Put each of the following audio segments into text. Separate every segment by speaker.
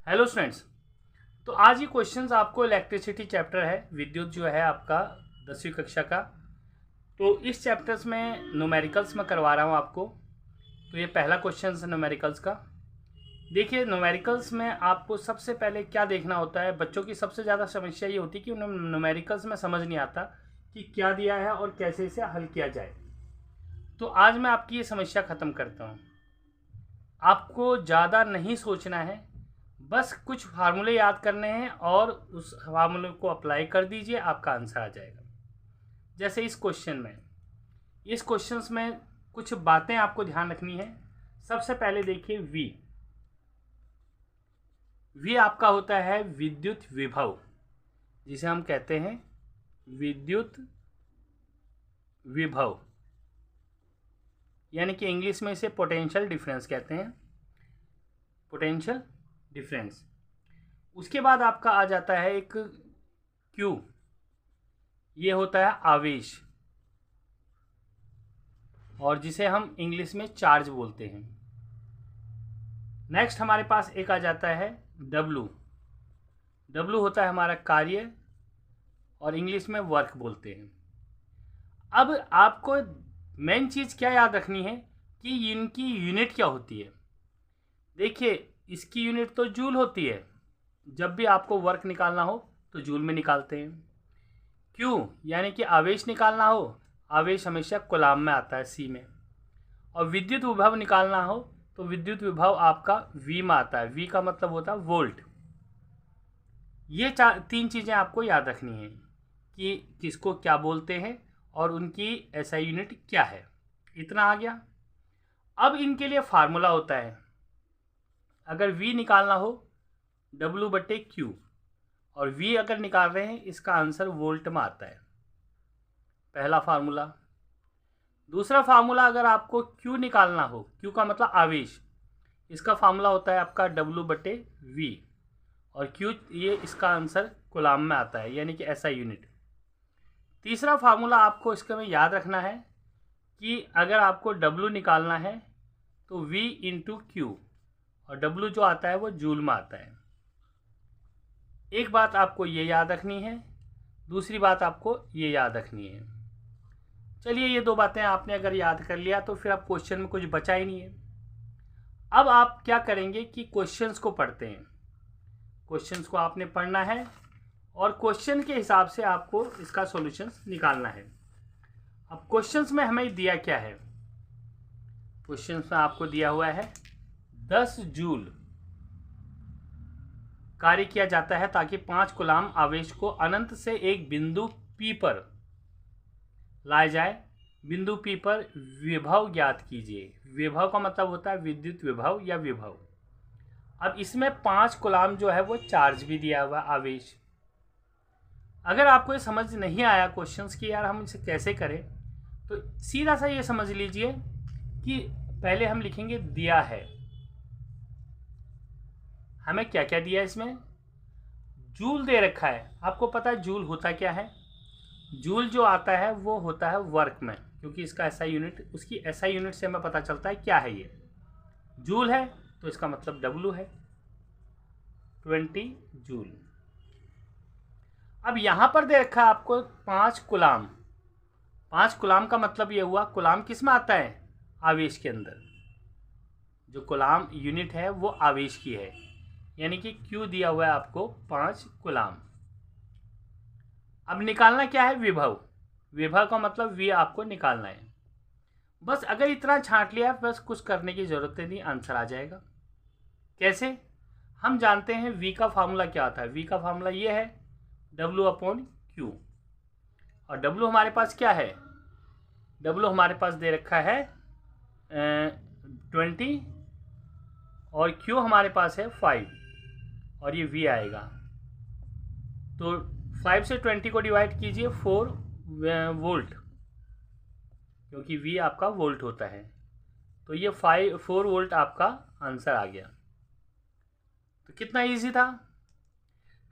Speaker 1: Hello students. तो आज ये क्वेश्चंस आपको इलेक्ट्रिसिटी चैप्टर है, विद्युत जो है आपका 10वीं कक्षा का। तो इस चैप्टर्स में न्यूमेरिकल्स में करवा रहा हूँ आपको। तो ये पहला क्वेश्चन है न्यूमेरिकल्स का। देखिए, न्यूमेरिकल्स में आपको सबसे पहले क्या देखना होता है। बच्चों की सबसे ज़्यादा समस्या ये होती है कि उन्हें न्यूमेरिकल्स में समझ नहीं आता कि क्या दिया है और कैसे इसे हल किया जाए। तो आज मैं आपकी ये समस्या ख़त्म करता हूँ। आपको ज़्यादा नहीं सोचना है, बस कुछ फार्मूले याद करने हैं और उस फार्मूले को अप्लाई कर दीजिए, आपका आंसर आ जाएगा। जैसे इस क्वेश्चन में कुछ बातें आपको ध्यान रखनी है। सबसे पहले देखिए, वी आपका होता है विद्युत विभव, जिसे हम कहते हैं विद्युत विभव, यानी कि इंग्लिश में इसे पोटेंशियल डिफरेंस कहते हैं, पोटेंशियल डिफरेंस। उसके बाद आपका आ जाता है एक क्यू, ये होता है आवेश, और जिसे हम इंग्लिश में चार्ज बोलते हैं। नेक्स्ट हमारे पास एक आ जाता है डब्लू। डब्लू होता है हमारा कार्य, और इंग्लिश में वर्क बोलते हैं। अब आपको मेन चीज़ क्या याद रखनी है कि इनकी यूनिट क्या होती है। देखिए, इसकी यूनिट तो जूल होती है। जब भी आपको वर्क निकालना हो तो जूल में निकालते हैं। क्यू यानी कि आवेश निकालना हो, आवेश हमेशा कूलाम में आता है, सी में। और विद्युत विभव निकालना हो तो विद्युत विभव आपका वी में आता है। वी का मतलब होता है वोल्ट। ये तीन चीज़ें आपको याद रखनी है कि किसको क्या बोलते हैं और उनकी एसआई यूनिट क्या है। इतना आ गया। अब इनके लिए फार्मूला होता है। अगर वी निकालना हो W/Q, और वी अगर निकाल रहे हैं, इसका आंसर वोल्ट में आता है, पहला फार्मूला। दूसरा फार्मूला, अगर आपको Q निकालना हो, Q का मतलब आवेश, इसका फार्मूला होता है आपका W/V, और Q ये इसका आंसर कूलाम में आता है, यानी कि ऐसा यूनिट। तीसरा फार्मूला आपको इसके में याद रखना है कि अगर आपको W निकालना है तो V/Q, और W जो आता है वो जूल में आता है। एक बात आपको ये याद रखनी है, दूसरी बात आपको ये याद रखनी है। चलिए, ये दो बातें आपने अगर याद कर लिया तो फिर अब क्वेश्चन में कुछ बचा ही नहीं है। अब आप क्या करेंगे कि क्वेश्चंस को पढ़ते हैं। क्वेश्चंस को आपने पढ़ना है और क्वेश्चन के हिसाब से आपको इसका सॉल्यूशंस निकालना है। अब क्वेश्चंस में हमें दिया क्या है। क्वेश्चंस में आपको दिया हुआ है 10 जूल कार्य किया जाता है ताकि 5 कूलाम आवेश को अनंत से एक बिंदु P पर लाया जाए। बिंदु P पर विभव ज्ञात कीजिए। विभव का मतलब होता है विद्युत विभव या विभव। अब इसमें 5 कूलाम जो है वो चार्ज भी दिया हुआ आवेश। अगर आपको ये समझ नहीं आया क्वेश्चंस कि यार हम इसे कैसे करें, तो सीधा सा ये समझ लीजिए कि पहले हम लिखेंगे दिया है। हमें क्या क्या दिया है इसमें। जूल दे रखा है। आपको पता है जूल होता क्या है। जूल जो आता है वो होता है वर्क में, क्योंकि इसका एसआई यूनिट, उसकी एसआई यूनिट से हमें पता चलता है क्या है ये। जूल है तो इसका मतलब डब्लू है, 20 जूल। अब यहाँ पर दे रखा है आपको 5 कूलाम। 5 कूलाम का मतलब ये हुआ, कूलाम किस में आता है, आवेश के अंदर। जो कूलाम यूनिट है वो आवेश की है, यानी कि Q दिया हुआ है आपको 5 कूलाम। अब निकालना क्या है, विभव। विभव का मतलब V आपको निकालना है। बस अगर इतना छांट लिया, बस कुछ करने की जरूरत नहीं, आंसर आ जाएगा। कैसे, हम जानते हैं V का फार्मूला क्या आता है। V का फार्मूला ये है W/Q, और W हमारे पास क्या है, W हमारे पास दे रखा है 20, और Q हमारे पास है 5, और ये V आएगा। तो 5 से 20 को डिवाइड कीजिए, 4 वोल्ट, क्योंकि V आपका वोल्ट होता है। तो ये 4 वोल्ट आपका आंसर आ गया। तो कितना इजी था।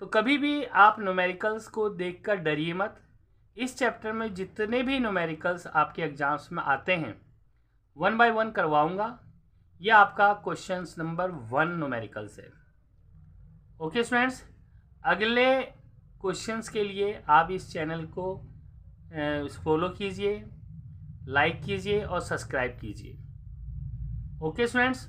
Speaker 1: तो कभी भी आप न्यूमेरिकल्स को देखकर डरिए मत। इस चैप्टर में जितने भी न्यूमेरिकल्स आपके एग्जाम्स में आते हैं 1 बाय 1 करवाऊँगा। ये आपका क्वेश्चन नंबर 1 न्यूमेरिकल्स है। ओके स्टूडेंट्स, अगले क्वेश्चंस के लिए आप इस चैनल को फॉलो कीजिए, लाइक कीजिए और सब्सक्राइब कीजिए। Okay students.